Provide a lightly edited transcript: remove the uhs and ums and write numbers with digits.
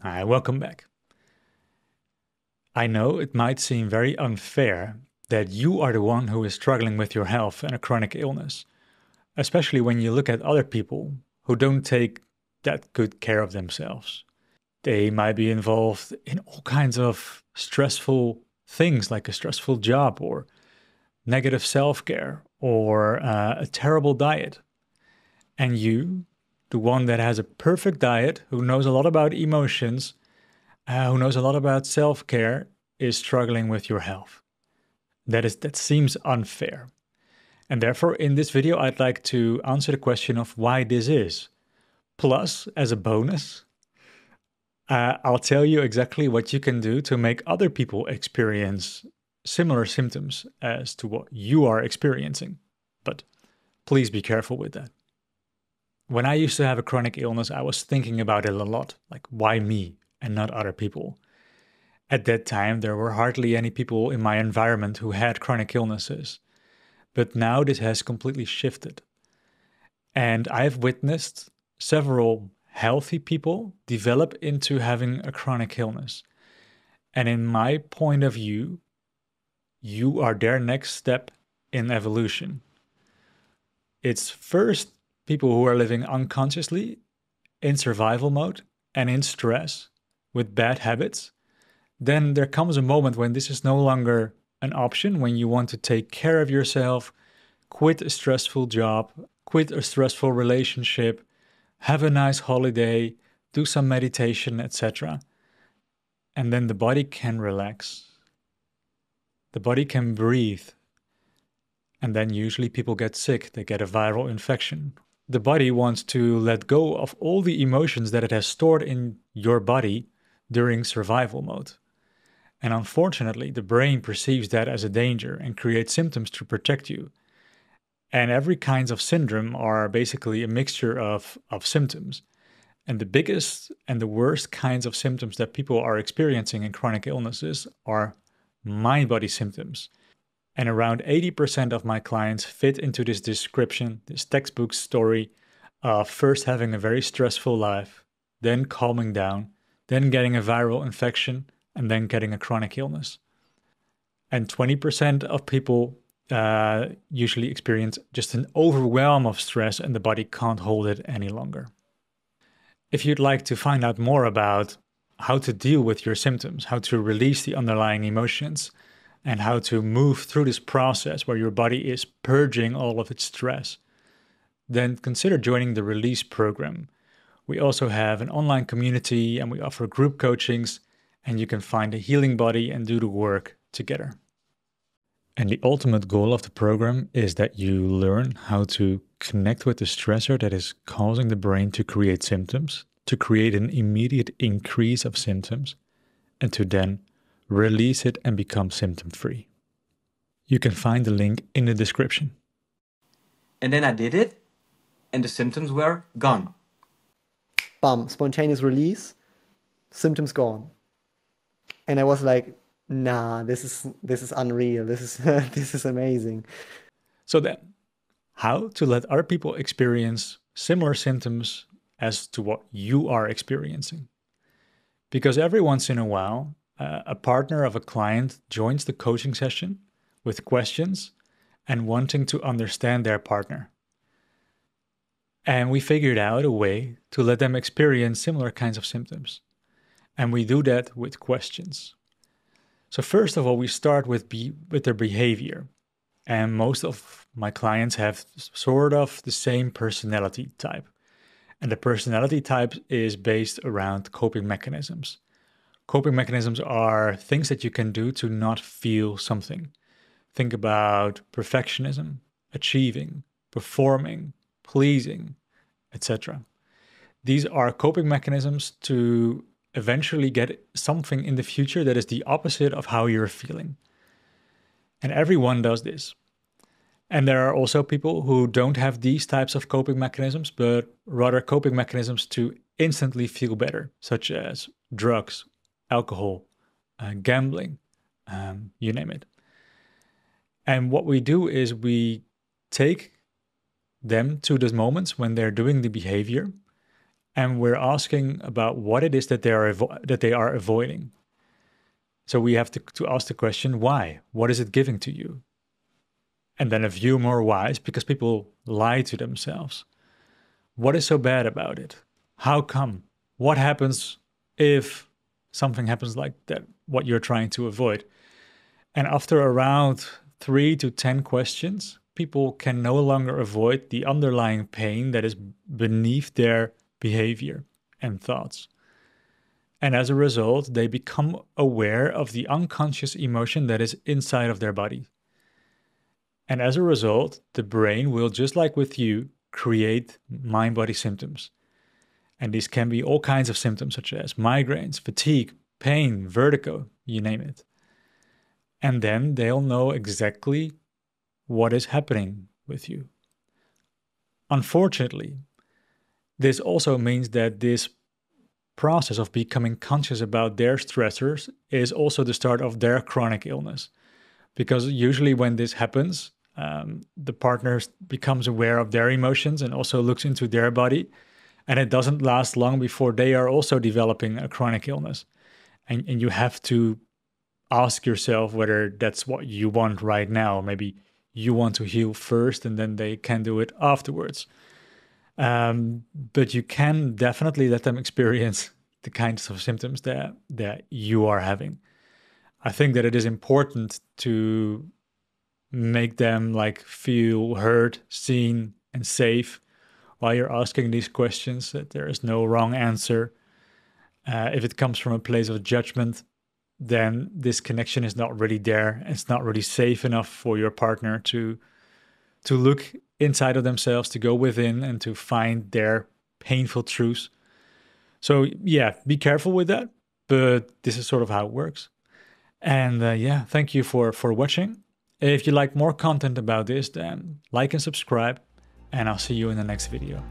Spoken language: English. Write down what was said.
Hi, welcome back. I know it might seem very unfair that you are the one who is struggling with your health and a chronic illness, especially when you look at other people who don't take that good care of themselves. They might be involved in all kinds of stressful things like a stressful job or negative self care or a terrible diet. And you, the one that has a perfect diet, who knows a lot about emotions, who knows a lot about self-care, is struggling with your health. That seems unfair. And therefore, in this video, I'd like to answer the question of why this is. Plus, as a bonus, I'll tell you exactly what you can do to make other people experience similar symptoms as to what you are experiencing. But please be careful with that. When I used to have a chronic illness, I was thinking about it a lot, like why me and not other people? At that time, there were hardly any people in my environment who had chronic illnesses. But now this has completely shifted. And I've witnessed several healthy people develop into having a chronic illness. And in my point of view, you are their next step in evolution. It's first people who are living unconsciously in survival mode and in stress with bad habits. Then there comes a moment when this is no longer an option, when you want to take care of yourself, quit a stressful job, quit a stressful relationship, have a nice holiday, do some meditation, etc. And then the body can relax. The body can breathe. And then usually people get sick, they get a viral infection. The body wants to let go of all the emotions that it has stored in your body during survival mode. And unfortunately, the brain perceives that as a danger and creates symptoms to protect you. And every kinds of syndrome are basically a mixture of symptoms. And the biggest and the worst kinds of symptoms that people are experiencing in chronic illnesses are mind-body symptoms. And around 80% of my clients fit into this description, this textbook story of first having a very stressful life, then calming down, then getting a viral infection, and then getting a chronic illness. And 20% of people usually experience just an overwhelm of stress and the body can't hold it any longer. If you'd like to find out more about how to deal with your symptoms, how to release the underlying emotions, and how to move through this process where your body is purging all of its stress, then consider joining the Release program. We also have an online community and we offer group coachings, and you can find a healing body and do the work together. And the ultimate goal of the program is that you learn how to connect with the stressor that is causing the brain to create symptoms, to create an immediate increase of symptoms, and to then release it and become symptom-free. You can find the link in the description. And then I did it, and the symptoms were gone. Bam, spontaneous release, symptoms gone. And I was like, nah, this is unreal. This is this is amazing. So then, how to let other people experience similar symptoms as to what you are experiencing? Because every once in a while, a partner of a client joins the coaching session with questions and wanting to understand their partner. And we figured out a way to let them experience similar kinds of symptoms. And we do that with questions. So first of all, we start with their behavior. And most of my clients have sort of the same personality type. And the personality type is based around coping mechanisms. Coping mechanisms are things that you can do to not feel something. Think about perfectionism, achieving, performing, pleasing, etc. These are coping mechanisms to eventually get something in the future that is the opposite of how you're feeling. And everyone does this. And there are also people who don't have these types of coping mechanisms, but rather coping mechanisms to instantly feel better, such as drugs, alcohol, gambling, you name it. And what we do is we take them to those moments when they're doing the behavior and we're asking about what it is that they are avoiding. So we have to ask the question, why? What is it giving to you? And then a few more whys, because people lie to themselves. What is so bad about it? How come? What happens if something happens like that, what you're trying to avoid? And after around 3 to 10 questions, people can no longer avoid the underlying pain that is beneath their behavior and thoughts. And as a result, they become aware of the unconscious emotion that is inside of their body. And as a result, the brain will, just like with you, create mind-body symptoms. And these can be all kinds of symptoms such as migraines, fatigue, pain, vertigo, you name it. And then they'll know exactly what is happening with you. Unfortunately, this also means that this process of becoming conscious about their stressors is also the start of their chronic illness. Because usually when this happens, the partner becomes aware of their emotions and also looks into their body. And it doesn't last long before they are also developing a chronic illness. And you have to ask yourself whether that's what you want right now. Maybe you want to heal first and then they can do it afterwards. But you can definitely let them experience the kinds of symptoms that you are having. I think that it is important to make them like feel heard, seen, and safe while you're asking these questions, that there is no wrong answer. If it comes from a place of judgment, then this connection is not really there. It's not really safe enough for your partner to look inside of themselves, to go within and to find their painful truths. So yeah, be careful with that, but this is sort of how it works. And yeah, thank you for watching. If you like more content about this, then like and subscribe, and I'll see you in the next video.